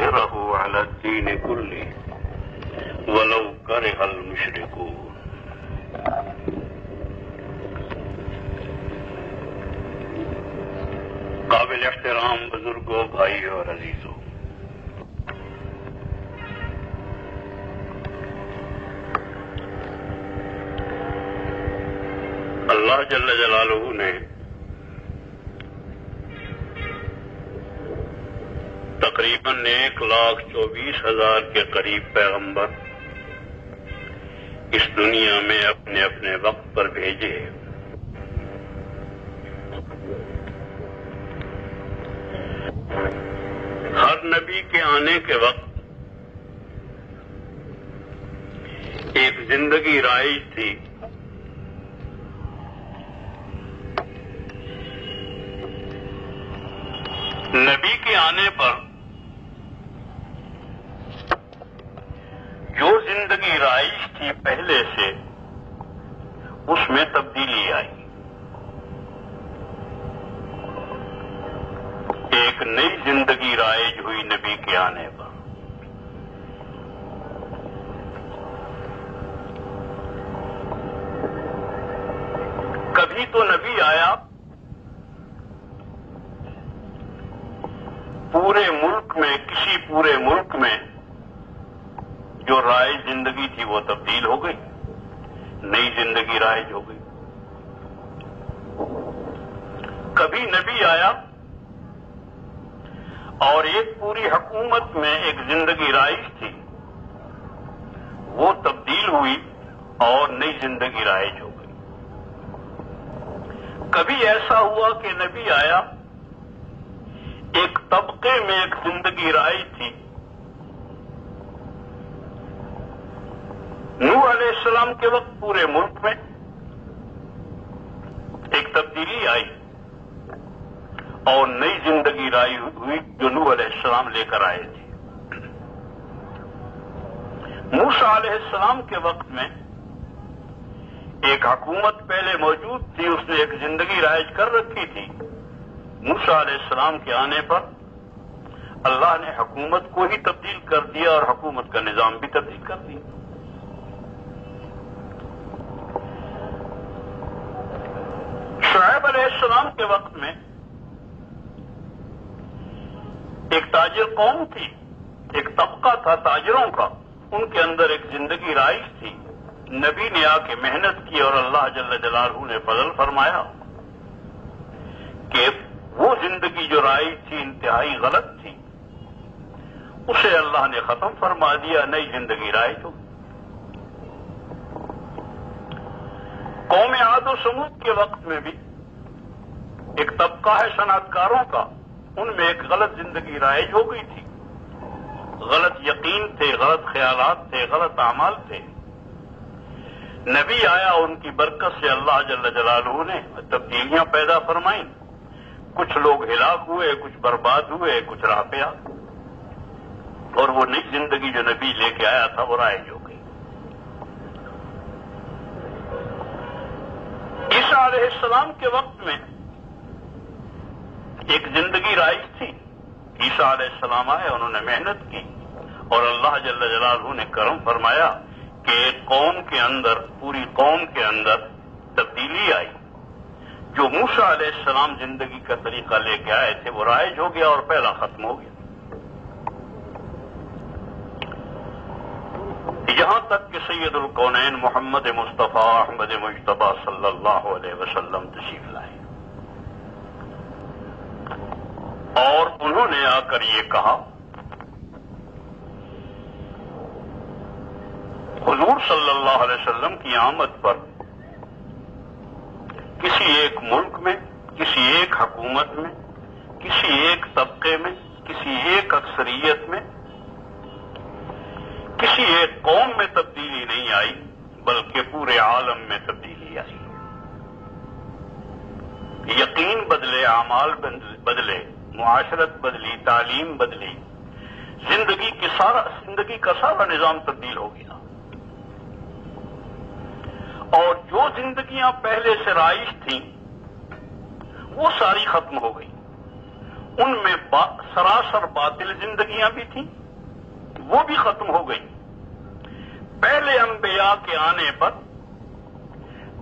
ليظهره على الدين كله ولو كره المشركون. قابل احترام بزرگوں، بھائی اور عزیزوں، اللہ جل جلالہ نے تقریباً 1,24,000 کے قریب پیغمبر اس دنیا میں اپنے اپنے وقت پر بھیجے. ہر نبی کے آنے کے وقت ایک زندگی رائج تھی. نبی کے آنے پر جو زندگی رائج تھی پہلے سے اس میں تبدیلی آئی. ایک نئی زندگی رائج ہوئی نبی کے آنے پر. کبھی تو نبی آیا پورے ملک میں، کسی پورے ملک میں جو رائج زندگی تھی وہ تبدیل ہو گئی، نئی زندگی رائج ہو گئی. کبھی نبی آیا اور ایک پوری حکومت میں ایک زندگی رائج تھی، وہ تبدیل ہوئی اور نئی زندگی رائج ہو گئی. کبھی ایسا ہوا کہ نبی آیا، ایک طبقے میں ایک زندگی رائج تھی، نوح علیہ السلام کے وقت پورے ملک میں ایک تبدیلی آئی اور نئی زندگی رائج ہوئی جو نوح علیہ السلام لے کر آئے تھے. موسیٰ علیہ السلام کے وقت میں ایک حکومت پہلے موجود تھی، اس نے ایک زندگی رائج کر رکھی تھی. موسیٰ علیہ السلام کے آنے پر اللہ نے حکومت کو ہی تبدیل کر دیا اور حکومت کا نظام بھی تبدیل کر دیا. شعیب علیہ السلام کے وقت میں ایک تاجر قوم تھی، ایک طبقہ تھا تاجروں کا، ان کے اندر ایک زندگی رائج تھی. نبی نے آ کے محنت کی اور اللہ جل جلالہ نے فضل فرمایا کہ وہ زندگی جو رائج تھی انتہائی غلط تھی، اسے اللہ نے ختم فرما دیا، نئی زندگی رائج ہو. قوم عاد و سمود کے وقت میں بھی ایک طبقہ ہے صنعت کاروں کا، ان میں ایک غلط زندگی رائج ہو گئی تھی. غلط یقین تھے، غلط خیالات تھے، غلط اعمال تھے. نبی آیا، ان کی برکت سے اللہ جل جلالہ نے تبدیلیاں پیدا فرمائیں. کچھ لوگ ہلاک ہوئے، کچھ برباد ہوئے، کچھ راہ پہ آ گئے، اور وہ نئی زندگی جو نبی لے کے آیا تھا وہ رائج ہو گئی. عیسیٰ علیہ السلام کے وقت میں ایک زندگی رائج تھی. عیسیٰ علیہ السلام آئے، انہوں نے محنت کی اور اللہ جل جلالہ نے کرم فرمایا کہ ایک قوم کے اندر، پوری قوم کے اندر تبدیلی آئی. جو موسیٰ علیہ السلام زندگی کا طریقہ لے کے آئے تھے وہ رائج ہو گیا اور پہلا ختم ہو گیا. یہاں تک کہ سید الکونین محمد مصطفیٰ احمد مجتبیٰ صلی اللہ علیہ وسلم تشریف لائے اور انہوں نے آ کر یہ کہا، حضور صلی اللہ علیہ وسلم کی آمد پر کسی ایک ملک میں، کسی ایک حکومت میں، کسی ایک طبقے میں، کسی ایک اکثریت میں، کسی ایک قوم میں تبدیلی نہیں آئی بلکہ پورے عالم میں تبدیلی آئی. یقین بدلے، اعمال بدلے، معاشرت بدلی، تعلیم بدلی، زندگی کا سارا نظام تبدیل ہو گیا. اور جو زندگیاں پہلے سے رائج تھیں وہ ساری ختم ہو گئی. ان میں سراسر باطل زندگیاں بھی تھیں، وہ بھی ختم ہو گئی۔ پہلے انبیاء کے آنے پر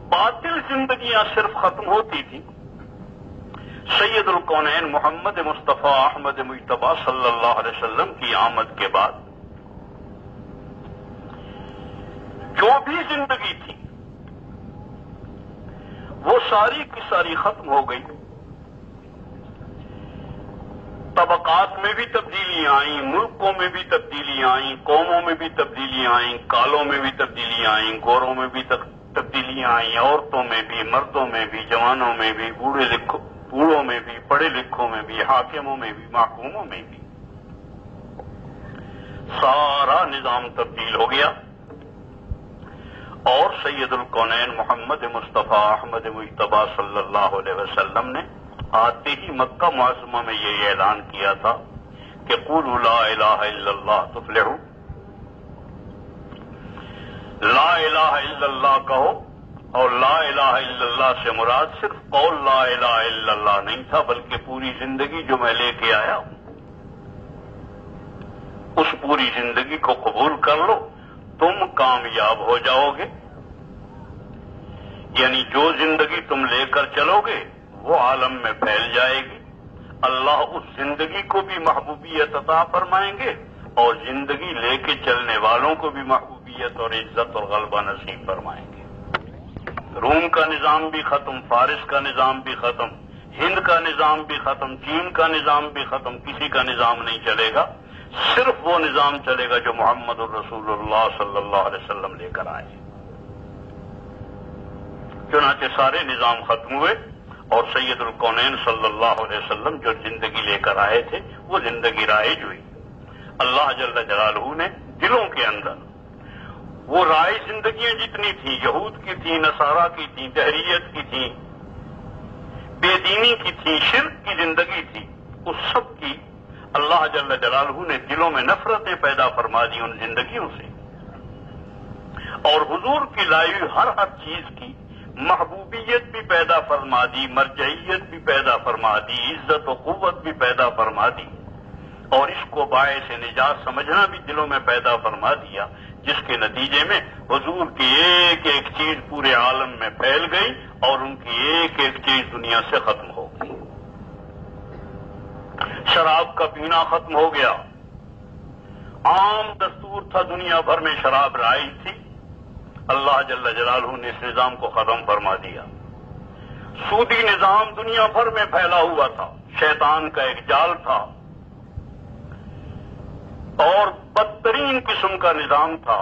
باطل زندگیاں صرف ختم ہوتی تھیں، سید الکونین محمد مصطفیٰ احمد مجتبیٰ صلی اللہ علیہ وسلم کی آمد کے بعد جو بھی زندگی تھی وہ ساری کی ساری ختم ہو گئی۔ طبقات میں بھی تبدیلیاں آئیں، ملکوں میں بھی تبدیلیاں آئیں، قوموں میں بھی تبدیلیاں آئیں، کالوں میں بھی تبدیلیاں آئیں، گوروں میں بھی تبدیلیاں آئیں، عورتوں میں بھی، مردوں میں بھی، جوانوں میں بھی، بوڑھوں میں بھی، پڑھے لکھوں میں بھی، حاکموں میں بھی، محکوموں میں بھی، سارا نظام تبدیل ہو گیا۔ اور سید الکونین محمد مصطفیٰ احمد مجتبیٰ صلی اللہ علیہ وسلم نے آتے ہی مکہ معظمہ میں یہ اعلان کیا تھا کہ قولوا لا الہ الا اللہ تفلحوا، لا الہ الا اللہ کہو، اور لا الہ الا اللہ سے مراد صرف قول لا الہ الا اللہ نہیں تھا، بلکہ پوری زندگی جو میں لے کے آیا ہوں اس پوری زندگی کو قبول کر لو، تم کامیاب ہو جاؤ گے۔ یعنی جو زندگی تم لے کر چلو گے وہ عالم میں پھیل جائے گی، اللہ اس زندگی کو بھی محبوبیت عطا فرمائیں گے اور زندگی لے کے چلنے والوں کو بھی محبوبیت اور عزت اور غلبہ نصیب فرمائیں گے۔ روم کا نظام بھی ختم، فارس کا نظام بھی ختم، ہند کا نظام بھی ختم، چین کا نظام بھی ختم، کسی کا نظام نہیں چلے گا، صرف وہ نظام چلے گا جو محمد الرسول اللہ صلی اللہ علیہ وسلم لے کر آئے۔ چنانچہ سارے نظام ختم ہوئے اور سید الکونین صلی اللہ علیہ وسلم جو زندگی لے کر آئے تھے وہ زندگی رائج ہوئی۔ اللہ جل جلالہ نے دلوں کے اندر وہ رائج زندگیاں جتنی تھیں، یہود کی تھیں، نصارہ کی تھیں، دہریت کی تھیں، بے دینی کی تھیں، شرک کی زندگی تھی، اس سب کی اللہ جل جلالہ نے دلوں میں نفرتیں پیدا فرما دی ان زندگیوں سے، اور حضور کی لائی ہوئی ہر چیز کی محبوبیت بھی پیدا فرما دی، مرجعیت بھی پیدا فرما دی، عزت و قوت بھی پیدا فرما دی، اور اس کو باعث نجات سمجھنا بھی دلوں میں پیدا فرما دیا، جس کے نتیجے میں حضور کی ایک ایک چیز پورے عالم میں پھیل گئی اور ان کی ایک ایک چیز دنیا سے ختم ہو گئی۔ شراب کا پینا ختم ہو گیا، عام دستور تھا، دنیا بھر میں شراب رائج تھی، اللہ جل جلالہ نے اس نظام کو ختم فرما دیا۔ سودی نظام دنیا بھر میں پھیلا ہوا تھا، شیطان کا ایک جال تھا اور بدترین قسم کا نظام تھا،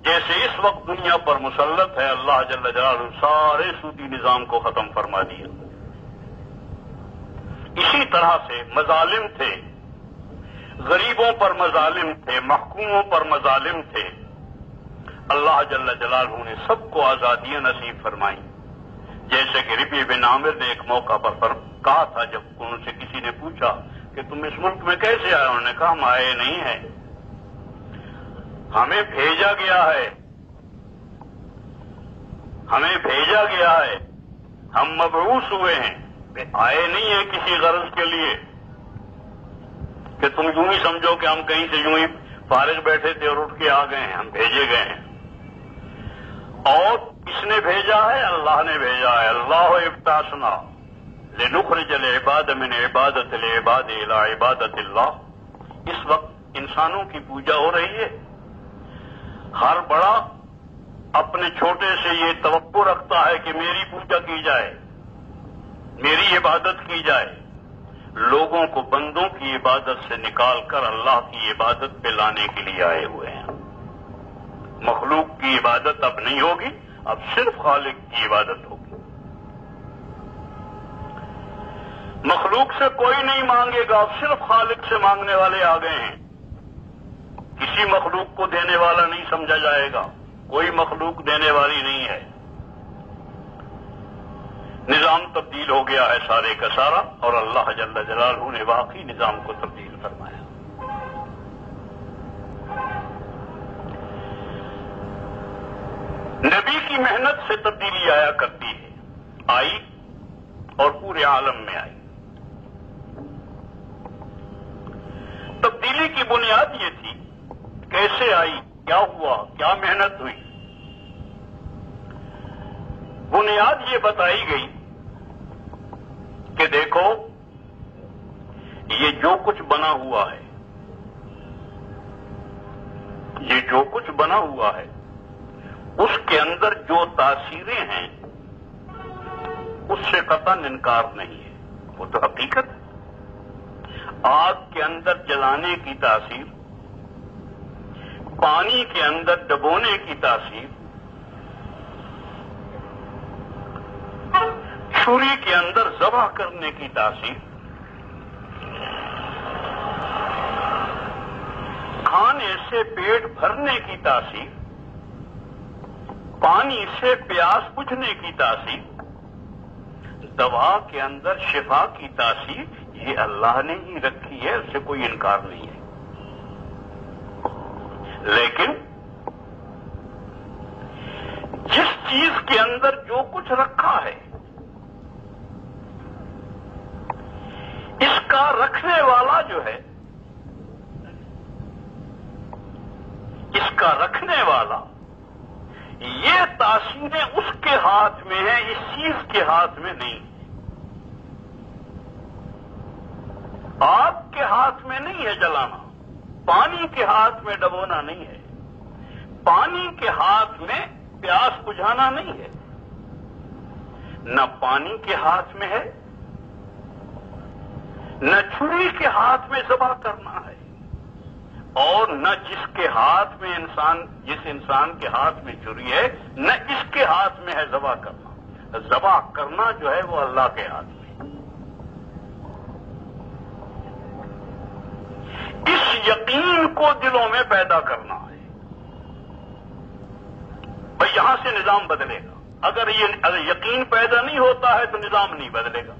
جیسے اس وقت دنیا پر مسلط ہے۔ اللہ جل جلالہ سارے سودی نظام کو ختم فرما دیا۔ اسی طرح سے مظالم تھے، غریبوں پر مظالم تھے، محکوموں پر مظالم تھے، اللہ جل جلالہ نے سب کو آزادیاں نصیب فرمائیں۔ جیسے کہ ربیع بن عامر نے ایک موقع پر کہا تھا، جب ان سے کسی نے پوچھا کہ تم اس ملک میں کیسے آئے، انہوں نے کہا ہم آئے نہیں ہیں، ہمیں بھیجا گیا ہے، ہمیں بھیجا گیا ہے، ہم مبعوث ہوئے ہیں، آئے نہیں ہیں کسی غرض کے لیے کہ تم یوں ہی سمجھو کہ ہم کہیں سے یوں ہی فارغ بیٹھے تھے اور اٹھ کے آ گئے ہیں، ہم بھیجے گئے ہیں۔ اور کس نے بھیجا ہے؟ اللہ نے بھیجا ہے۔ اللہ ابتعثنا لنخرج العباد من عبادت العباد الى عبادت اللہ۔ اس وقت انسانوں کی پوجا ہو رہی ہے، ہر بڑا اپنے چھوٹے سے یہ توقع رکھتا ہے کہ میری پوجا کی جائے، میری عبادت کی جائے۔ لوگوں کو بندوں کی عبادت سے نکال کر اللہ کی عبادت پہ لانے کے لیے آئے ہوئے ہیں۔ مخلوق کی عبادت اب نہیں ہوگی، اب صرف خالق کی عبادت ہوگی۔ مخلوق سے کوئی نہیں مانگے گا، اب صرف خالق سے مانگنے والے آ گئے ہیں۔ کسی مخلوق کو دینے والا نہیں سمجھا جائے گا، کوئی مخلوق دینے والی نہیں ہے۔ نظام تبدیل ہو گیا ہے سارے کا سارا، اور اللہ جل جلالہ نے واقعی نظام کو تبدیل فرمایا۔ نبی کی محنت سے تبدیلی آیا کرتی ہے، آئی اور پورے عالم میں آئی۔ تبدیلی کی بنیاد یہ تھی، کیسے آئی، کیا ہوا، کیا محنت ہوئی؟ بنیاد یہ بتائی گئی کہ دیکھو یہ جو کچھ بنا ہوا ہے، یہ جو کچھ بنا ہوا ہے اس کے اندر جو تاثیریں ہیں اس سے قطعاً انکار نہیں ہے، وہ تو حقیقت ہے۔ آگ کے اندر جلانے کی تاثیر، پانی کے اندر ڈبونے کی تاثیر، چھری کے اندر ذبح کرنے کی تاثیر، کھانے سے پیٹ بھرنے کی تاثیر، پانی سے پیاس بجھنے کی تاثیر، دوا کے اندر شفا کی تاثیر، یہ اللہ نے ہی رکھی ہے، اس سے کوئی انکار نہیں ہے۔ لیکن جس چیز کے اندر جو کچھ رکھا ہے اس کا رکھنے والا جو ہے، اس کا رکھنے والا، یہ تاثیریں اس کے ہاتھ میں ہیں، اس چیز کے ہاتھ میں نہیں۔ آگ کے ہاتھ میں نہیں ہے جلانا، پانی کے ہاتھ میں ڈبونا نہیں ہے، پانی کے ہاتھ میں پیاس بجھانا نہیں ہے، نہ پانی کے ہاتھ میں ہے، نہ چھری کے ہاتھ میں ذبح کرنا ہے، اور نہ جس کے ہاتھ میں جس انسان کے ہاتھ میں چھری ہے، نہ اس کے ہاتھ میں ہے ذبح کرنا۔ ذبح کرنا جو ہے وہ اللہ کے ہاتھ میں۔ اس یقین کو دلوں میں پیدا کرنا ہے، بھائی یہاں سے نظام بدلے گا۔ اگر یقین پیدا نہیں ہوتا ہے تو نظام نہیں بدلے گا۔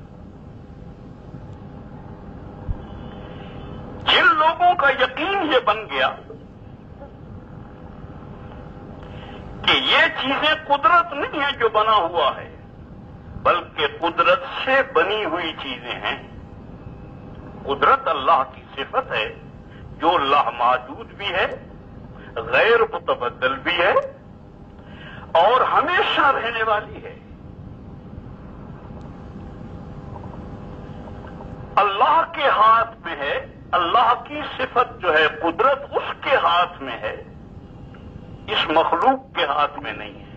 جن لوگوں کا یقین یہ بن گیا کہ یہ چیزیں قدرت نہیں ہیں جو بنا ہوا ہے، بلکہ قدرت سے بنی ہوئی چیزیں ہیں، قدرت اللہ کی صفت ہے جو لامحدود بھی ہے، غیر متبدل بھی ہے اور ہمیشہ رہنے والی ہے۔ اللہ کے ہاتھ میں ہے، اللہ کی صفت جو ہے قدرت اس کے ہاتھ میں ہے، اس مخلوق کے ہاتھ میں نہیں ہے۔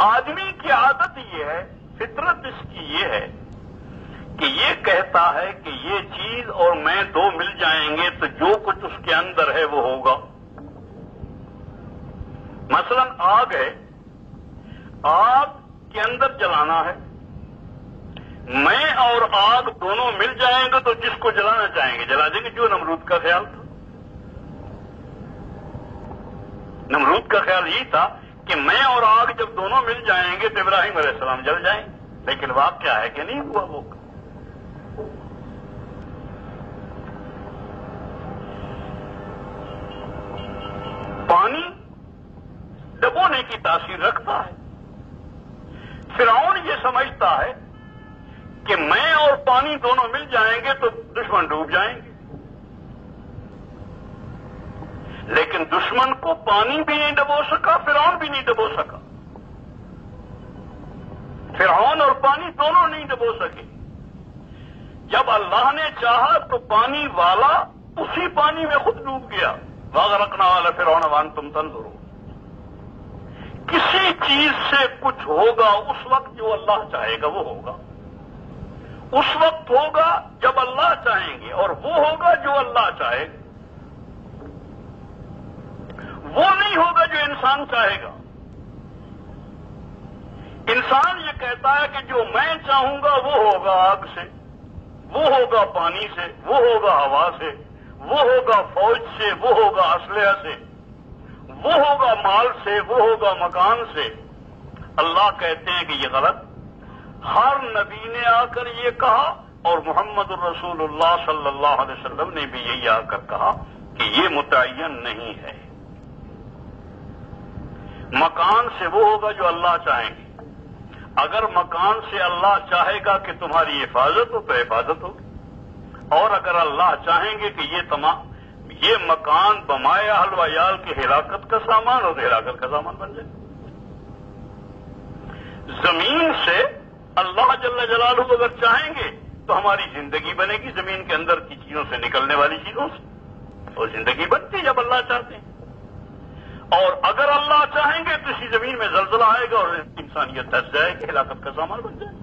آدمی کی عادت یہ ہے، فطرت اس کی یہ ہے کہ یہ کہتا ہے کہ یہ چیز اور میں دو مل جائیں گے تو جو کچھ اس کے اندر ہے وہ ہوگا۔ مثلا آگ ہے، آگ کے اندر جلانا ہے، میں اور آگ دونوں مل جائیں گے تو جس کو جلانا چاہیں گے جلا دیں گے، جو نمرود کا خیال تھا۔ نمرود کا خیال یہی تھا کہ میں اور آگ جب دونوں مل جائیں گے تو ابراہیم علیہ السلام جل جائیں گے، لیکن واقعہ ہے کہ نہیں ہوا وہ۔ پانی ڈبونے کی تاثیر رکھتا ہے۔ فرعون یہ سمجھتا ہے کہ میں اور پانی دونوں مل جائیں گے تو دشمن ڈوب جائیں گے، لیکن دشمن کو پانی بھی نہیں ڈبو سکا، فرعون بھی نہیں ڈبو سکا۔ فرعون اور پانی دونوں نہیں ڈبو سکے۔ جب اللہ نے چاہا تو پانی والا اسی پانی میں خود ڈوب گیا۔ وَأَغْرَقْنَا آلَ فِرْعَوْنَ وَأَنْتُمْ تَنظُرُونَ۔ کسی چیز سے کچھ ہوگا اس وقت جو اللہ چاہے گا وہ ہوگا، اس وقت ہوگا جب اللہ چاہیں گے، اور وہ ہوگا جو اللہ چاہے گا، وہ نہیں ہوگا جو انسان چاہے گا۔ انسان یہ کہتا ہے کہ جو میں چاہوں گا وہ ہوگا آگ سے، وہ ہوگا پانی سے، وہ ہوگا ہوا سے، وہ ہوگا فوج سے، وہ ہوگا اسلحہ سے، وہ ہوگا مال سے، وہ ہوگا مکان سے۔ اللہ کہتے ہیں کہ یہ غلط۔ ہر نبی نے آ کر یہ کہا اور محمد الرسول اللہ صلی اللہ علیہ وسلم نے بھی یہی آ کر کہا کہ یہ متعین نہیں ہے۔ مکان سے وہ ہوگا جو اللہ چاہیں گے۔ اگر مکان سے اللہ چاہے گا کہ تمہاری حفاظت ہو تو حفاظت ہوگی، اور اگر اللہ چاہیں گے کہ یہ مکان بمائے اہل و عیال کی ہلاکت کا سامان اور ہلاکت کا سامان بن جائے. زمین سے اللہ جل جلالہ اگر چاہیں گے تو ہماری زندگی بنے گی زمین کے اندر کی چیزوں سے نکلنے والی چیزوں سے, اور زندگی بنتی ہے جب اللہ چاہتے ہیں. اور اگر اللہ چاہیں گے تو اسی زمین میں زلزلہ آئے گا اور انسانیت دھس جائے گی, ہلاکت کا سامان بن جائے گا.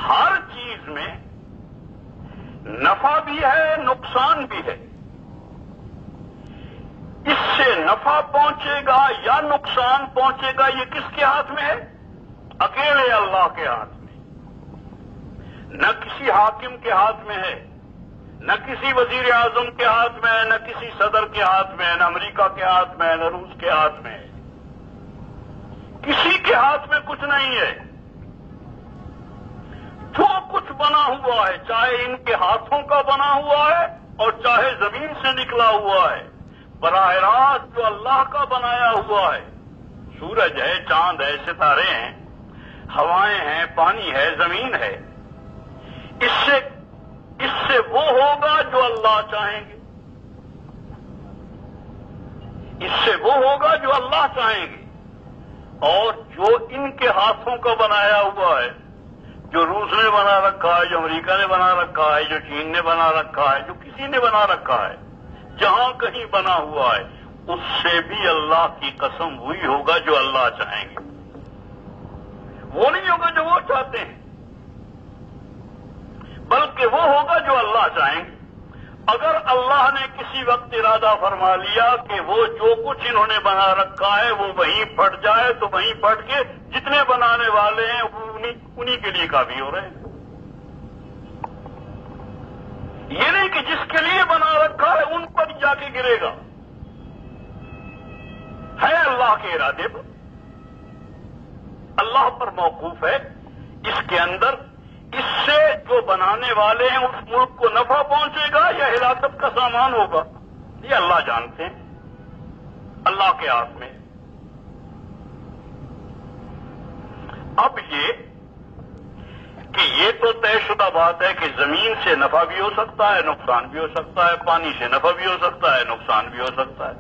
ہر چیز میں نفع بھی ہے, نقصان بھی ہے. اس سے نفع پہنچے گا یا نقصان پہنچے گا یہ کس کے ہاتھ میں ہے؟ اکیلے اللہ کے ہاتھ میں. نہ کسی حاکم کے ہاتھ میں ہے, نہ کسی وزیر اعظم کے ہاتھ میں ہے, نہ کسی صدر کے ہاتھ میں ہے, نہ امریکہ کے ہاتھ میں ہے, نہ روس کے ہاتھ میں ہے. کسی کے ہاتھ میں کچھ نہیں ہے. جو کچھ بنا ہوا ہے, چاہے ان کے ہاتھوں کا بنا ہوا ہے اور چاہے زمین سے نکلا ہوا ہے, براہ راست جو اللہ کا بنایا ہوا ہے, سورج ہے, چاند ہے, ستارے ہیں, ہوائیں ہیں, پانی ہے, زمین ہے, اس سے وہ ہوگا جو اللہ چاہیں گے. اس سے وہ ہوگا جو اللہ چاہیں گے. اور جو ان کے ہاتھوں کا بنایا ہوا ہے, جو روس نے بنا رکھا ہے, جو امریکہ نے بنا رکھا ہے, جو چین نے بنا رکھا ہے, جو کسی نے بنا رکھا ہے, جہاں کہیں بنا ہوا ہے, اس سے بھی اللہ کی قسم وہی ہوگا جو اللہ چاہیں گے. وہ نہیں ہوگا جو وہ چاہتے ہیں, بلکہ وہ ہوگا جو اللہ چاہیں گے. اگر اللہ نے کسی وقت ارادہ فرما لیا کہ وہ جو کچھ انہوں نے بنا رکھا ہے وہ وہیں پھٹ جائے, تو وہیں پھٹ کے جتنے بنانے والے ہیں انہی کے لیے کافی ہو رہے ہیں. یہ نہیں کہ جس کے لیے بنا رکھا ہے ان پر جا کے گرے گا, ہے اللہ کے ارادے پر, اللہ پر موقوف ہے. اس کے اندر اس سے جو بنانے والے ہیں اس ملک کو نفع پہنچے گا یا ہلاکت کا سامان ہوگا, یہ اللہ جانتے ہیں, اللہ کے ہاتھ میں. اب یہ کہ یہ تو طے شدہ بات ہے کہ زمین سے نفع بھی ہو سکتا ہے, نقصان بھی ہو سکتا ہے, پانی سے نفع بھی ہو سکتا ہے, نقصان بھی ہو سکتا ہے.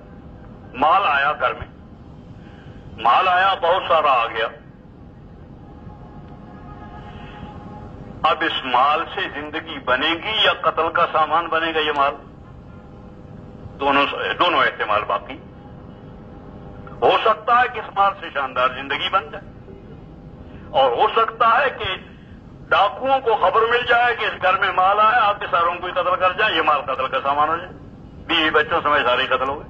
مال آیا گھر میں, مال آیا, بہت سارا آ گیا. اب اس مال سے زندگی بنے گی یا قتل کا سامان بنے گا یہ مال؟ دونوں احتمال باقی. ہو سکتا ہے کہ اس مال سے شاندار زندگی بن جائے, اور ہو سکتا ہے کہ ڈاکوؤں کو خبر مل جائے کہ اس گھر میں مال آیا, آپ کے ساروں کو ہی قتل کر جائیں, یہ مال قتل کا سامان ہو جائے. بیوی بچوں سمجھ سارے ہی قتل ہو گئے,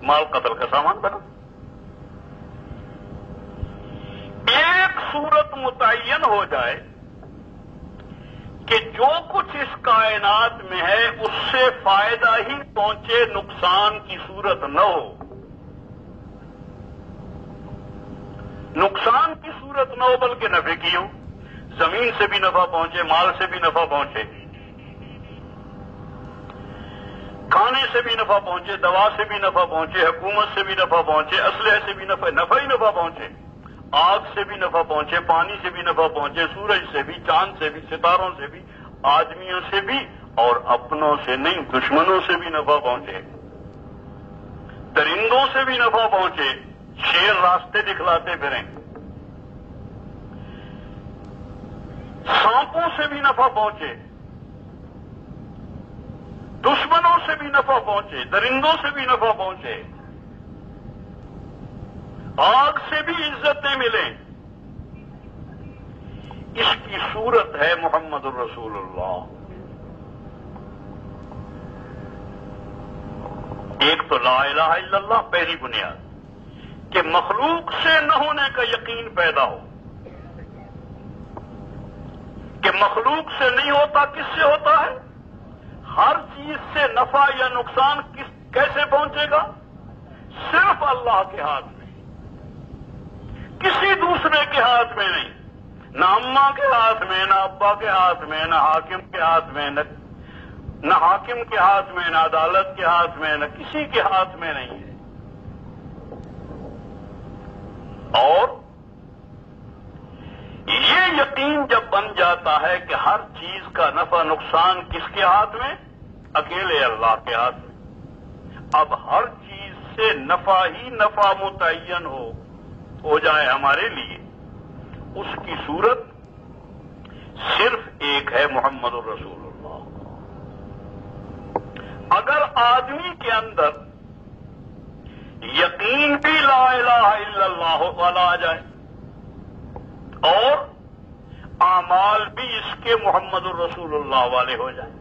مال قتل کا سامان بنا. ایک صورت متعین ہو جائے کہ جو کچھ اس کائنات میں ہے اس سے فائدہ ہی پہنچے, نقصان کی صورت نہ ہو. نقصان کی صورت نہ ہو بلکہ نفع کی ہو. زمین سے بھی نفع پہنچے, مال سے بھی نفع پہنچے, کھانے سے بھی نفع پہنچے, دوا سے بھی نفع پہنچے, حکومت سے بھی نفع پہنچے, اسلحے سے بھی نفع ہی نفع پہنچے, آگ سے بھی نفع پہنچے, پانی سے بھی نفع پہنچے, سورج سے بھی, چاند سے بھی, ستاروں سے بھی, آدمیوں سے بھی, اور اپنوں سے نہیں دشمنوں سے بھی نفع پہنچے. درندوں سے بھی نفع پہنچے, شیر راستے دکھلاتے پھریں, سانپوں سے بھی نفع پہنچے, دشمنوں سے بھی نفع پہنچے, درندوں سے بھی نفع پہنچے, آگ سے بھی عزتیں ملیں. اس کی صورت ہے محمد الرسول اللہ. ایک تو لا الہ الا اللہ, پہلی بنیاد کہ مخلوق سے نہ ہونے کا یقین پیدا ہو, کہ مخلوق سے نہیں ہوتا, کس سے ہوتا ہے؟ ہر چیز سے نفع یا نقصان کیسے پہنچے گا؟ صرف اللہ کے ہاتھ میں, کسی دوسرے کے ہاتھ میں نہیں. نہ اماں کے ہاتھ میں, نہ ابا کے ہاتھ میں, نہ حاکم کے ہاتھ میں, نہ حاکم کے ہاتھ میں, نہ عدالت کے ہاتھ میں, نہ کسی کے ہاتھ میں نہیں ہے. اور یہ یقین جب بن جاتا ہے کہ ہر چیز کا نفع نقصان کس کے ہاتھ میں؟ اکیلے اللہ کے ہاتھ میں. اب ہر چیز سے نفع ہی نفع متعین ہو جائے ہمارے لیے، اس کی صورت صرف ایک ہے، محمد الرسول اللہ. اگر آدمی کے اندر یقین بھی لا الہ الا اللہ والا آ جائے اور اعمال بھی اس کے محمد الرسول اللہ والے ہو جائیں،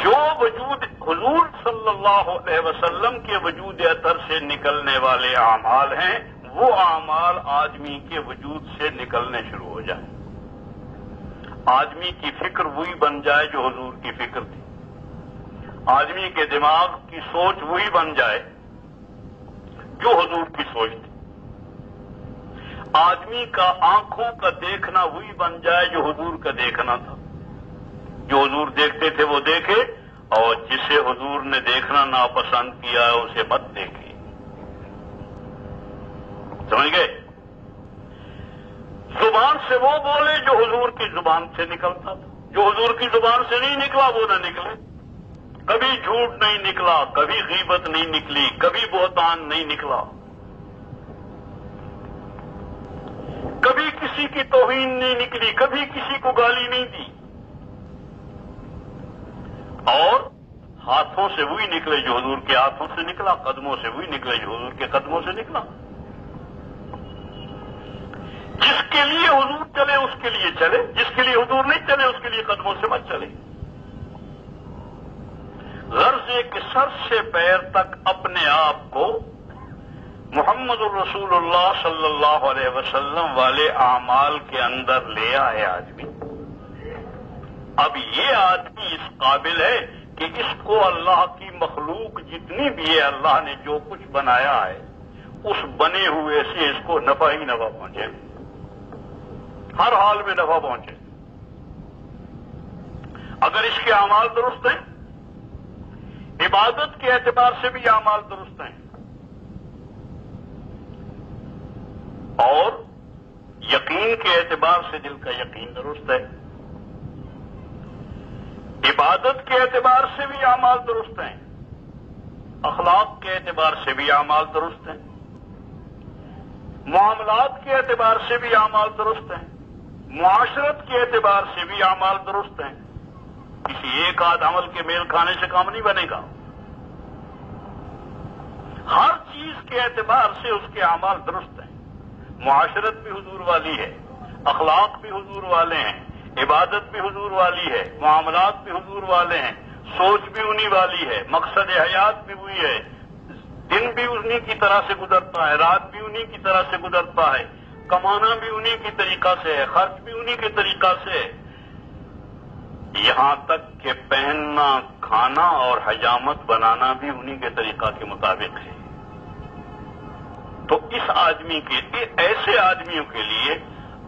جو وجود حضور صلی اللہ علیہ وسلم کے وجود اطہر سے نکلنے والے اعمال ہیں، وہ اعمال آدمی کے وجود سے نکلنے شروع ہو جائیں. آدمی کی فکر وہی بن جائے جو حضور کی فکر تھی، آدمی کے دماغ کی سوچ وہی بن جائے جو حضور کی سوچ تھی، آدمی کا آنکھوں کا دیکھنا وہی بن جائے جو حضور کا دیکھنا تھا. جو حضور دیکھتے تھے وہ دیکھے، اور جسے حضور نے دیکھنا ناپسند کیا ہے اسے مت دیکھے. سمجھ گئے؟ زبان سے وہ بولے جو حضور کی زبان سے نکلتا تھا، جو حضور کی زبان سے نہیں نکلا وہ نہ نکلے. کبھی جھوٹ نہیں نکلا، کبھی غیبت نہیں نکلی، کبھی بہتان نہیں نکلا، کبھی کسی کی توہین نہیں نکلی، کبھی کسی کو گالی نہیں دی. اور ہاتھوں سے وہی نکلے جو حضور کے ہاتھوں سے نکلا، قدموں سے وہی نکلے جو حضور کے قدموں سے نکلا. جس کے لیے حضور چلے اس کے لیے چلے، جس کے لیے حضور نہیں چلے اس کے لیے قدموں سے مت چلے. غرض ہے کہ سر سے پیر تک اپنے آپ کو محمد الرسول اللہ صلی اللہ علیہ وسلم والے اعمال کے اندر لے آئے آدمی. اب یہ آدمی اس قابل ہے کہ اس کو اللہ کی مخلوق جتنی بھی ہے، اللہ نے جو کچھ بنایا ہے اس بنے ہوئے سے اس کو نفع ہی نفع پہنچے، ہر حال میں نفع پہنچے. اگر اس کے اعمال درست ہیں، عبادت کے اعتبار سے بھی اعمال درست ہیں، اور یقین کے اعتبار سے دل کا یقین درست ہے، عبادت کے اعتبار سے بھی اعمال درست ہیں، اخلاق کے اعتبار سے بھی اعمال درست ہیں، معاملات کے اعتبار سے بھی اعمال درست ہیں، معاشرت کے اعتبار سے بھی اعمال درست ہیں. کسی ایک آدھ عمل کے میل کھانے سے کام نہیں بنے گا. ہر چیز کے اعتبار سے اس کے اعمال درست ہیں. معاشرت بھی حضور والی ہے، اخلاق بھی حضور والے ہیں، عبادت بھی حضور والی ہے، معاملات بھی حضور والے ہیں، سوچ بھی انہی والی ہے، مقصد حیات بھی وہی ہے، دن بھی انہی کی طرح سے گزرتا ہے، رات بھی انہی کی طرح سے گزرتا ہے، کمانا بھی انہی کی طریقہ سے ہے، خرچ بھی انہی کے طریقہ سے ہے، یہاں تک کہ پہننا، کھانا اور حجامت بنانا بھی انہی کے طریقہ کے مطابق ہے. تو اس آدمی کے لیے، ایسے آدمیوں کے لیے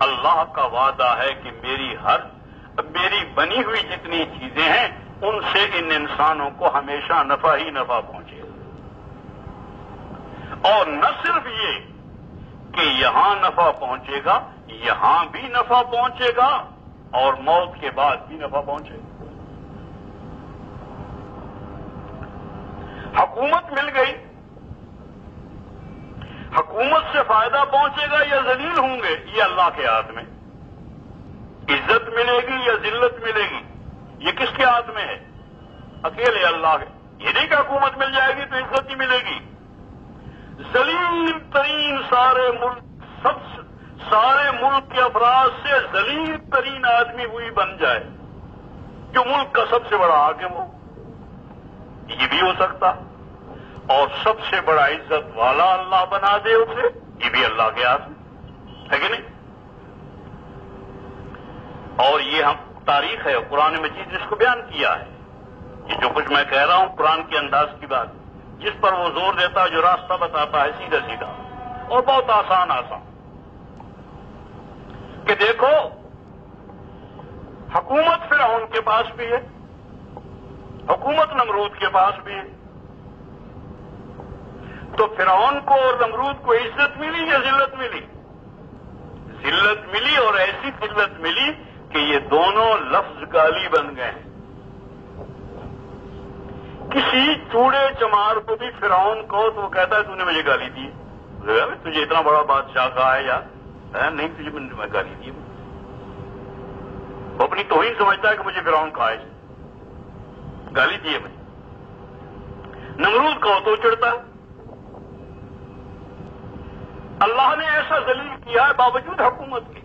اللہ کا وعدہ ہے کہ میری بنی ہوئی جتنی چیزیں ہیں ان سے ان انسانوں کو ہمیشہ نفع ہی نفع پہنچے. اور نہ صرف یہ کہ یہاں نفع پہنچے گا، یہاں بھی نفع پہنچے گا اور موت کے بعد بھی نفع پہنچے گا. حکومت مل گئی، حکومت سے فائدہ پہنچے گا یا ذلیل ہوں گے یہ اللہ کے ہاتھ میں. عزت ملے گی یا ذلت ملے گی یہ کس کے ہاتھ میں ہے؟ اکیلے اللہ کے. یہ نہیں کہ حکومت مل جائے گی تو عزت ہی ملے گی. ذلیل ترین سارے ملک کے افراد سے ذلیل ترین آدمی وہی بن جائے جو ملک کا سب سے بڑا حاکم ہو، یہ بھی ہو سکتا. اور سب سے بڑا عزت والا اللہ بنا دے اسے، یہ بھی اللہ کے ہاتھ میں ہے کہ نہیں. اور یہ ہم تاریخ ہے، قرآن مجید جس کو بیان کیا ہے. یہ جو کچھ میں کہہ رہا ہوں قرآن کے انداز کی بات، جس پر وہ زور دیتا ہے، جو راستہ بتاتا ہے سیدھا سیدھا اور بہت آسان کہ دیکھو حکومت فرعون کے پاس بھی ہے، حکومت نمرود کے پاس بھی ہے، تو فرعون کو اور نمرود کو عزت ملی یا ذلت ملی؟ ذلت ملی، اور ایسی ذلت ملی کہ یہ دونوں لفظ گالی بن گئے ہیں۔ کسی چوڑے چمار کو بھی فرعون کو تو وہ کہتا ہے تو نے مجھے گالی دی، تجھے اتنا بڑا بادشاہ کہا ہے یا نہیں، تجھے میں گالی دی، وہ اپنی توہین سمجھتا ہے کہ مجھے فرعون کہا ہے، گالی دی ہے مجھے۔ نمرود کا تو چڑھتا ہے۔ اللہ نے ایسا ذلیل کیا ہے باوجود حکومت کے،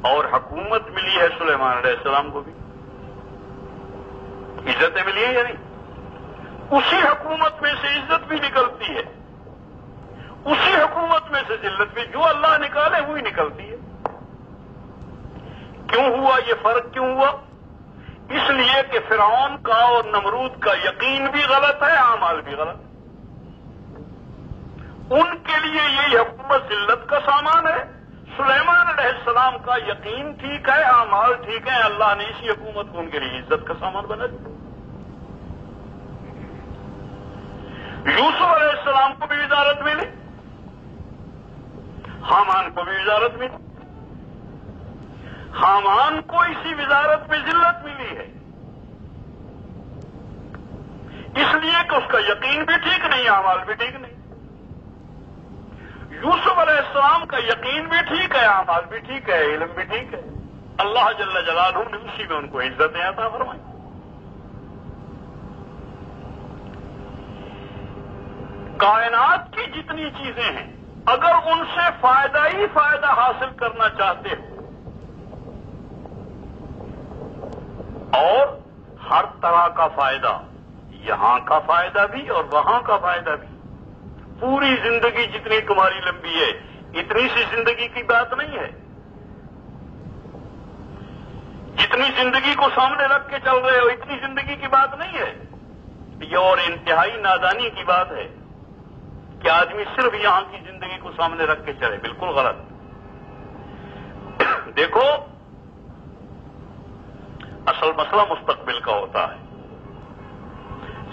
اور حکومت ملی ہے سلیمان علیہ السلام کو بھی، عزتیں ملی ہیں یا نہیں؟ اسی حکومت میں سے عزت بھی نکلتی ہے، اسی حکومت میں سے ذلت بھی، جو اللہ نکالے وہی نکلتی ہے۔ کیوں ہوا یہ فرق؟ کیوں ہوا؟ اس لیے کہ فرعون کا اور نمرود کا یقین بھی غلط ہے، اعمال بھی غلط ہے۔ ان کے لیے یہ حکومت ذلت کا سامان ہے، سلیمان علیہ السلام کا یقین ٹھیک ہے، اعمال ٹھیک ہے، اللہ نے اسی حکومت کو ان کے لیے عزت کا سامان بنا دیا۔ یوسف علیہ السلام کو بھی وزارت ملی، حامان کو بھی وزارت ملی، حامان کو اسی وزارت میں ذلت ملی ہے، اس لیے کہ اس کا یقین بھی ٹھیک نہیں، اعمال بھی ٹھیک نہیں۔ یوسف علیہ السلام کا یقین بھی ٹھیک ہے، اعمال بھی ٹھیک ہے، علم بھی ٹھیک ہے، اللہ جل جلالہ نے اسی میں ان کو عزتیں عطا فرمائی۔ کائنات کی جتنی چیزیں ہیں، اگر ان سے فائدہ ہی فائدہ حاصل کرنا چاہتے ہو، اور ہر طرح کا فائدہ، یہاں کا فائدہ بھی اور وہاں کا فائدہ بھی، پوری زندگی جتنی تمہاری لمبی ہے، اتنی سی زندگی کی بات نہیں ہے، جتنی زندگی کو سامنے رکھ کے چل رہے ہو اتنی زندگی کی بات نہیں ہے۔ یہ اور انتہائی نادانی کی بات ہے کہ آدمی صرف یہاں کی زندگی کو سامنے رکھ کے چلے، بالکل غلط۔ دیکھو، اصل مسئلہ مستقبل کا ہوتا ہے۔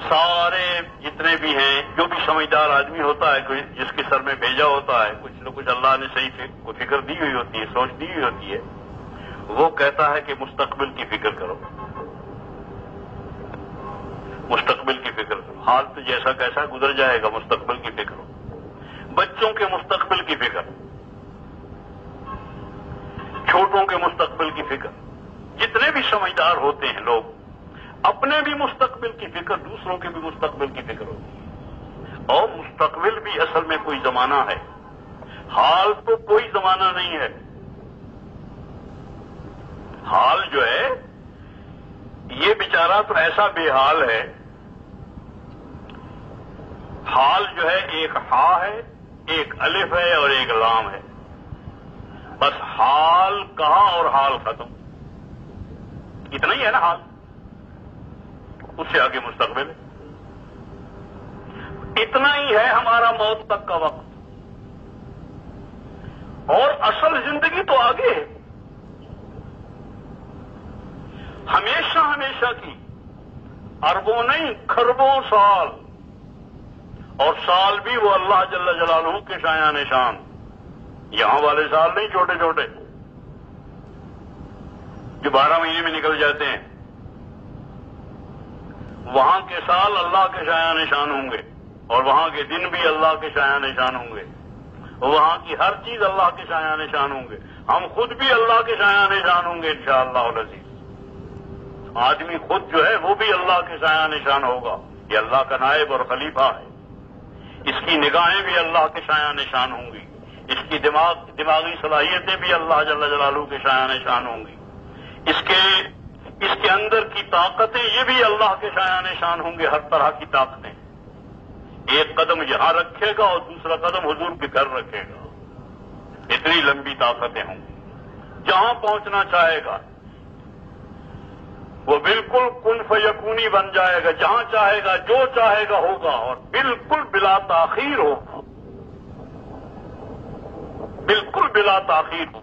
سارے جتنے بھی ہیں، جو بھی سمجھدار آدمی ہوتا ہے، جس کے سر میں بھیجا ہوتا ہے، کچھ نہ کچھ اللہ نے صحیح کو فکر دی ہوئی ہوتی ہے، سوچ دی ہوئی ہوتی ہے، وہ کہتا ہے کہ مستقبل کی فکر کرو، مستقبل کی فکر کرو، حال تو جیسا کیسا گزر جائے گا، مستقبل کی فکر ہو، بچوں کے مستقبل کی فکر، چھوٹوں کے مستقبل کی فکر، جتنے بھی سمجھدار ہوتے ہیں لوگ، اپنے بھی مستقبل کی فکر، دوسروں کے بھی مستقبل کی فکر ہوتی ہے۔ اور مستقبل بھی اصل میں کوئی زمانہ ہے، حال تو کوئی زمانہ نہیں ہے۔ حال جو ہے یہ بیچارہ تو ایسا بے حال ہے، حال جو ہے ایک ہا ہے، ایک الف ہے اور ایک لام ہے، بس حال کہا اور حال ختم، اتنا ہی ہے نا حال، اس سے آگے مستقبل ہے، اتنا ہی ہے ہمارا موت تک کا وقت، اور اصل زندگی تو آگے ہے، ہمیشہ ہمیشہ کی، اربوں نہیں کھربوں سال، اور سال بھی وہ اللہ جل جلالہ کے شایان شان، یہاں والے سال نہیں چھوٹے چھوٹے جو 12 مہینے میں نکل جاتے ہیں، وہاں کے سال اللہ کے شایان شان ہوں گے، اور وہاں کے دن بھی اللہ کے شایان شان ہوں گے، وہاں کی ہر چیز اللہ کے شایان شان ہوں گے، ہم خود بھی اللہ کے شایان شان ہوں گے انشاءاللہ العزیز، آدمی خود جو ہے وہ بھی اللہ کے شایان شان ہوگا، یہ اللہ کا نائب اور خلیفہ ہے، اس کی نگاہیں بھی اللہ کے شایان شان ہوں گی، اس کی دماغی صلاحیتیں بھی اللہ جل جلالہ کے شایان شان ہوں گی، اس کے اندر کی طاقتیں یہ بھی اللہ کے شایان شان ہوں گے، ہر طرح کی طاقتیں، ایک قدم یہاں رکھے گا اور دوسرا قدم حضور کے گھر رکھے گا، اتنی لمبی طاقتیں ہوں گی، جہاں پہنچنا چاہے گا وہ بالکل کن فیکونی بن جائے گا، جہاں چاہے گا جو چاہے گا ہوگا، اور بالکل بلا تاخیر ہوگا، بالکل بلا تاخیر ہوگا۔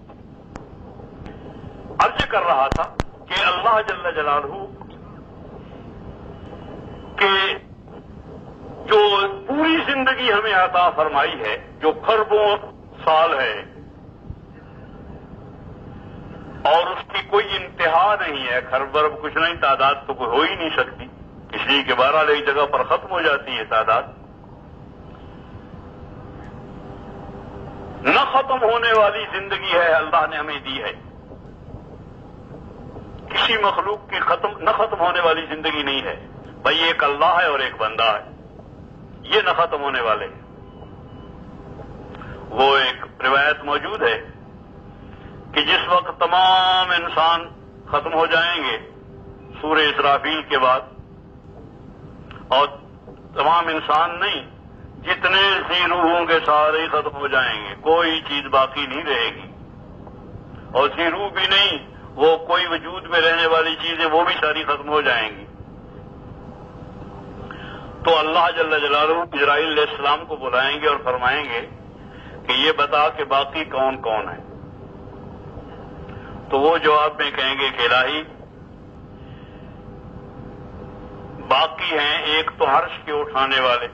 عرض کر رہا تھا کہ اللہ جل جلالہ کے جو پوری زندگی ہمیں عطا فرمائی ہے، جو خربوں سال ہے اور اس کی کوئی انتہا نہیں ہے، خرب برب کچھ نہیں، تعداد تو کوئی ہو ہی نہیں سکتی، اس لیے کہ 12 ایک جگہ پر ختم ہو جاتی ہے تعداد۔ نہ ختم ہونے والی زندگی ہے اللہ نے ہمیں دی ہے، کسی مخلوق کی نہ ختم ہونے والی زندگی نہیں ہے، بھائی ایک اللہ ہے اور ایک بندہ ہے، یہ نہ ختم ہونے والے۔ وہ ایک روایت موجود ہے کہ جس وقت تمام انسان ختم ہو جائیں گے سورہ اسرافیل کے بعد، اور تمام انسان نہیں، جتنے ذی روح ہوں گے سارے ختم ہو جائیں گے، کوئی چیز باقی نہیں رہے گی، اور ذی روح بھی نہیں، وہ کوئی وجود میں رہنے والی چیزیں وہ بھی ساری ختم ہو جائیں گی۔ تو اللہ جل جلالہ جبرائیل علیہ السلام کو بلائیں گے اور فرمائیں گے کہ یہ بتا کہ باقی کون کون ہے؟ تو وہ جواب میں کہیں گے کہ الہی باقی ہیں ایک تو عرش کے اٹھانے والے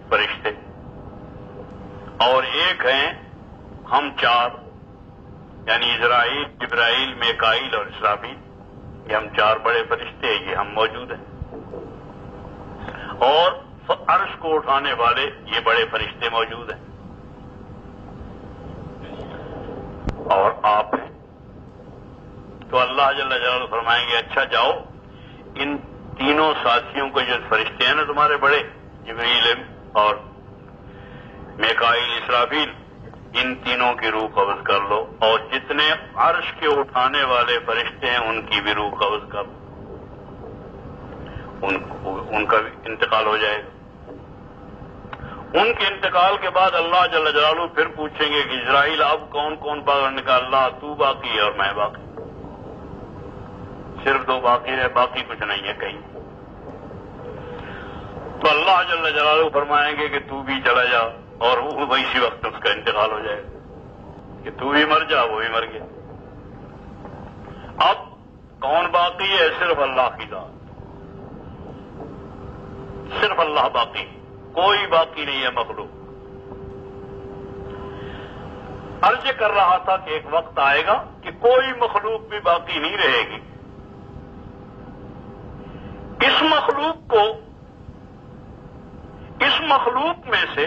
فرشتے، اور ایک ہیں ہم 4، یعنی اسرائیل، جبرائیل، میکائیل اور اسرافیل، یہ ہم 4 بڑے فرشتے ہیں، یہ ہم موجود ہیں، اور عرش کو اٹھانے والے یہ بڑے فرشتے موجود ہیں، اور آپ ہیں۔ تو اللہ جل جلالہ فرمائیں گے اچھا جاؤ، ان تینوں ساتھیوں کو جو فرشتے ہیں نا تمہارے بڑے، جبرائیل اور میکائیل، اسرافیل، ان تینوں کی روح قبض کر لو، اور جتنے عرش کے اٹھانے والے فرشتے ہیں ان کی بھی روح قبض کر لو، ان کا بھی انتقال ہو جائے گا۔ ان کے انتقال کے بعد اللہ جل جلالہ پھر پوچھیں گے کہ اسرائیل اب کون کون باقی نکال، اللہ تو باقی ہے اور میں باقی، صرف 2 باقی ہے، باقی کچھ نہیں ہے کہیں۔ تو اللہ جل جلالہ فرمائیں گے کہ تو بھی چلا جا، اور وہ اسی وقت اس کا انتقال ہو جائے گا کہ تو بھی مر جا، وہ بھی مر گیا۔ اب کون باقی ہے؟ صرف اللہ کی ذات، صرف اللہ باقی، کوئی باقی نہیں ہے مخلوق۔ عرض کر رہا تھا کہ ایک وقت آئے گا کہ کوئی مخلوق بھی باقی نہیں رہے گی، اس مخلوق میں سے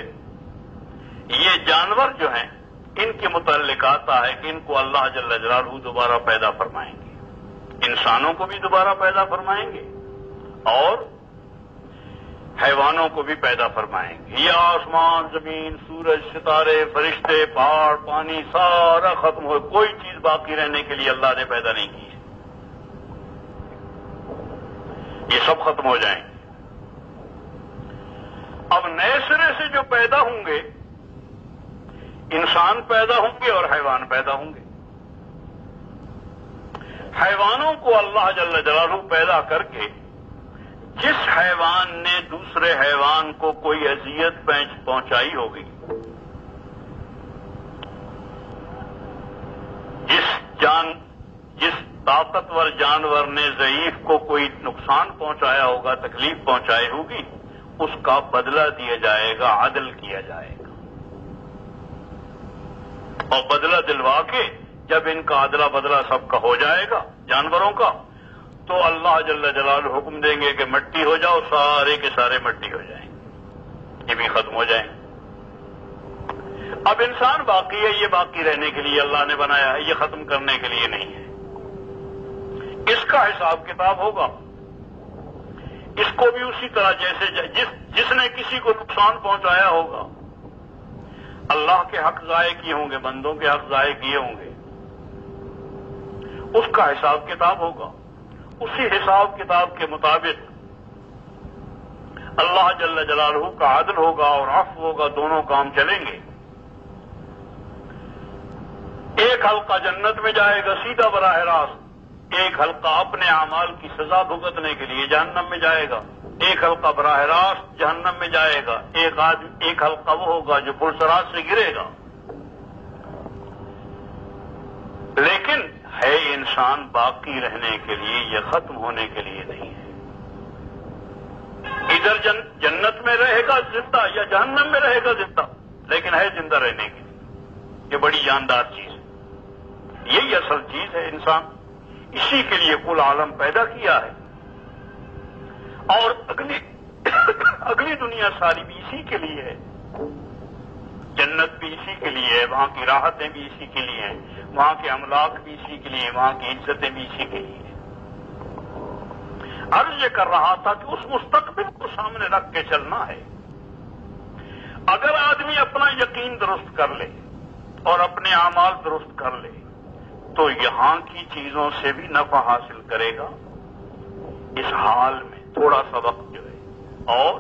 یہ جانور جو ہیں ان کے متعلق آتا ہے کہ ان کو اللہ جل جلالہ دوبارہ پیدا فرمائیں گے، انسانوں کو بھی دوبارہ پیدا فرمائیں گے اور حیوانوں کو بھی پیدا فرمائیں گے۔ یہ آسمان، زمین، سورج، ستارے، فرشتے، پہاڑ، پانی سارا ختم ہو، کوئی چیز باقی رہنے کے لیے اللہ نے پیدا نہیں کی ہے، یہ سب ختم ہو جائیں گے۔ اب نئے سرے سے جو پیدا ہوں گے، انسان پیدا ہوں گے اور حیوان پیدا ہوں گے۔ حیوانوں کو اللہ جل جلالہ پیدا کر کے جس حیوان نے دوسرے حیوان کو کوئی اذیت پہنچائی ہوگی، جس طاقتور جانور نے ضعیف کو کوئی نقصان پہنچایا ہوگا، تکلیف پہنچائی ہوگی، اس کا بدلہ دیا جائے گا، عدل کیا جائے گا، اور بدلہ دلوا کے جب ان کا عدلہ بدلہ سب کا ہو جائے گا جانوروں کا، تو اللہ جل جلالہ حکم دیں گے کہ مٹی ہو جاؤ، سارے کے سارے مٹی ہو جائیں گے، یہ بھی ختم ہو جائیں گے۔ اب انسان باقی ہے، یہ باقی رہنے کے لیے اللہ نے بنایا ہے، یہ ختم کرنے کے لیے نہیں ہے، اس کا حساب کتاب ہوگا، اس کو بھی اسی طرح جیسے جس نے کسی کو نقصان پہنچایا ہوگا، اللہ کے حق ضائع کیے ہوں گے، بندوں کے حق ضائع کیے ہوں گے، اس کا حساب کتاب ہوگا، اسی حساب کتاب کے مطابق اللہ جل جلالہ کا عدل ہوگا اور عفو ہوگا، دونوں کام چلیں گے۔ ایک حلقہ جنت میں جائے گا سیدھا براہ راست، ایک حلقہ اپنے اعمال کی سزا بھگتنے کے لیے جہنم میں جائے گا، ایک حلقہ براہ راست جہنم میں جائے گا، ایک حلقہ وہ ہوگا جو پرسرات سے گرے گا۔ لیکن ہے انسان باقی رہنے کے لیے، یہ ختم ہونے کے لیے نہیں ہے۔ ادھر جنت میں رہے گا زندہ یا جہنم میں رہے گا زندہ، لیکن ہے زندہ رہنے کی، یہ بڑی جاندار چیز ہے، یہی اصل چیز ہے انسان، اسی کے لیے کل عالم پیدا کیا ہے، اور اگلی دنیا ساری بھی اسی کے لیے ہے، جنت بھی اسی کے لیے ہے، وہاں کی راحتیں بھی اسی کے لیے ہیں، وہاں کے املاک بھی اسی کے لیے، وہاں کی عزتیں بھی اسی کے لیے ہیں۔ عرض یہ کر رہا تھا کہ اس مستقبل کو سامنے رکھ کے چلنا ہے۔ اگر آدمی اپنا یقین درست کر لے اور اپنے اعمال درست کر لے تو یہاں کی چیزوں سے بھی نفع حاصل کرے گا اس حال میں تھوڑا سا وقت جو ہے، اور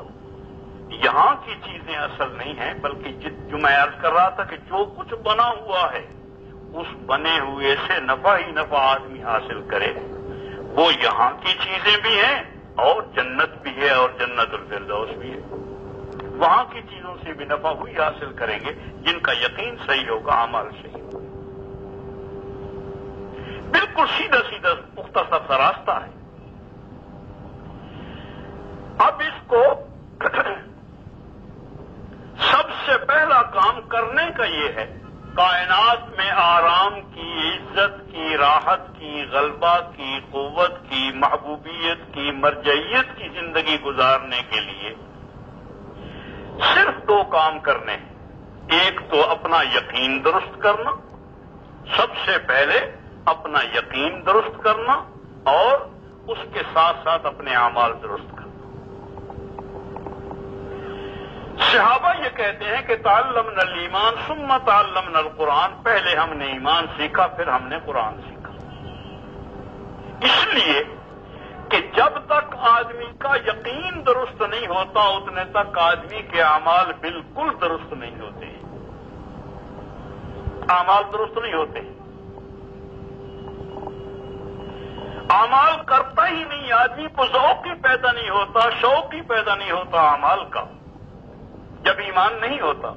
یہاں کی چیزیں اصل نہیں ہیں، بلکہ جو میں عرض کر رہا تھا کہ جو کچھ بنا ہوا ہے اس بنے ہوئے سے نفع ہی نفع آدمی حاصل کرے، وہ یہاں کی چیزیں بھی ہیں اور جنت بھی ہے اور جنت الفردوس بھی ہے، وہاں کی چیزوں سے بھی نفع وہی حاصل کریں گے جن کا یقین صحیح ہوگا، اعمال صحیح ہوگا۔ بالکل سیدھا سیدھا مختصر سا راستہ ہے۔ اب اس کو سب سے پہلا کام کرنے کا یہ ہے، کائنات میں آرام کی، عزت کی، راحت کی، غلبہ کی، قوت کی، محبوبیت کی، مرجعیت کی زندگی گزارنے کے لیے صرف دو کام کرنے ہیں۔ ایک تو اپنا یقین درست کرنا، سب سے پہلے اپنا یقین درست کرنا، اور اس کے ساتھ ساتھ اپنے اعمال درست کرنا۔ صحابہ یہ کہتے ہیں کہ تعلمنا الایمان ثم تعلمنا القرآن، پہلے ہم نے ایمان سیکھا پھر ہم نے قرآن سیکھا، اس لیے کہ جب تک آدمی کا یقین درست نہیں ہوتا اتنے تک آدمی کے اعمال بالکل درست نہیں ہوتے ہیں، اعمال درست نہیں ہوتے ہیں، اعمال کرتا ہی نہیں، آدمی کو ذوق ہی پیدا نہیں ہوتا، شوق ہی پیدا نہیں ہوتا اعمال کا جب ایمان نہیں ہوتا۔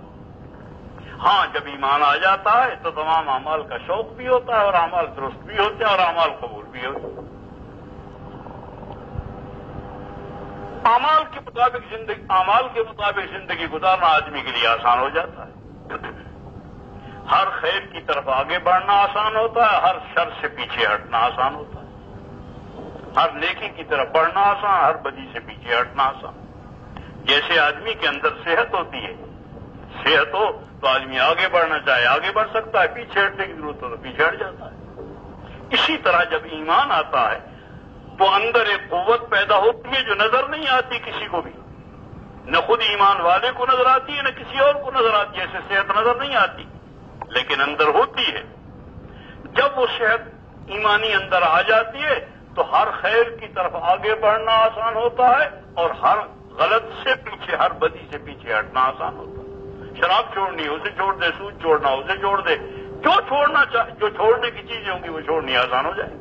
ہاں جب ایمان آ جاتا ہے تو تمام اعمال کا شوق بھی ہوتا ہے اور اعمال درست بھی ہوتے ہیں اور اعمال قبول بھی ہوتے ہیں۔ اعمال کے مطابق زندگی گزارنا آدمی کے لیے آسان ہو جاتا ہے، ہر خیر کی طرف آگے بڑھنا آسان ہوتا ہے، ہر شر سے پیچھے ہٹنا آسان ہوتا ہے، ہر نیکی کی طرف بڑھنا آسان، ہر بدی سے پیچھے ہٹنا آسان۔ جیسے آدمی کے اندر صحت ہوتی ہے، صحت ہو تو آدمی آگے بڑھنا چاہے آگے بڑھ سکتا ہے، پیچھے ہٹنے کی ضرورت ہو تو پیچھے ہٹ جاتا ہے۔ اسی طرح جب ایمان آتا ہے تو اندر ایک قوت پیدا ہوتی ہے جو نظر نہیں آتی کسی کو بھی، نہ خود ایمان والے کو نظر آتی ہے نہ کسی اور کو نظر آتی ہے، جیسے صحت نظر نہیں آتی لیکن اندر ہوتی ہے۔ جب وہ صحت ایمانی اندر آ جاتی ہے تو ہر خیر کی طرف آگے بڑھنا آسان ہوتا ہے اور ہر غلط سے پیچھے، ہر بدی سے پیچھے ہٹنا آسان ہوتا ہے۔ شراب چھوڑنی ہے اسے چھوڑ دے، سود چھوڑنا اسے چھوڑ دے، جو چھوڑنے کی چیزیں ہوں گی وہ چھوڑنی آسان ہو جائے۔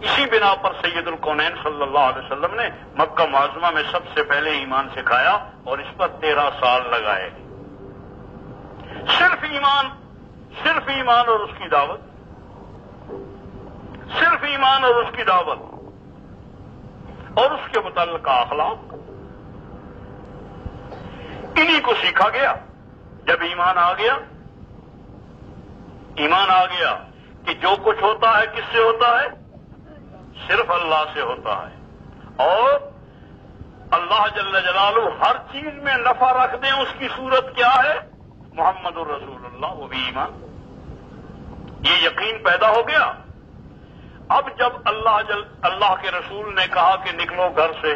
اسی بنا پر سید الکونین صلی اللہ علیہ وسلم نے مکہ معظمہ میں سب سے پہلے ایمان سکھایا اور اس پر 13 سال لگائے، صرف ایمان اور اس کی دعوت، صرف ایمان اور اس کی دعوت اور اس کے متعلقہ اخلاق، انہی کو سیکھا گیا۔ جب ایمان آ گیا کہ جو کچھ ہوتا ہے کس سے ہوتا ہے؟ صرف اللہ سے ہوتا ہے، اور اللہ جل جلالہ ہر چیز میں نفع رکھ دیں اس کی صورت کیا ہے؟ محمد الرسول اللہ، وہ بھی ایمان، یہ یقین پیدا ہو گیا۔ اب جب اللہ کے رسول نے کہا کہ نکلو گھر سے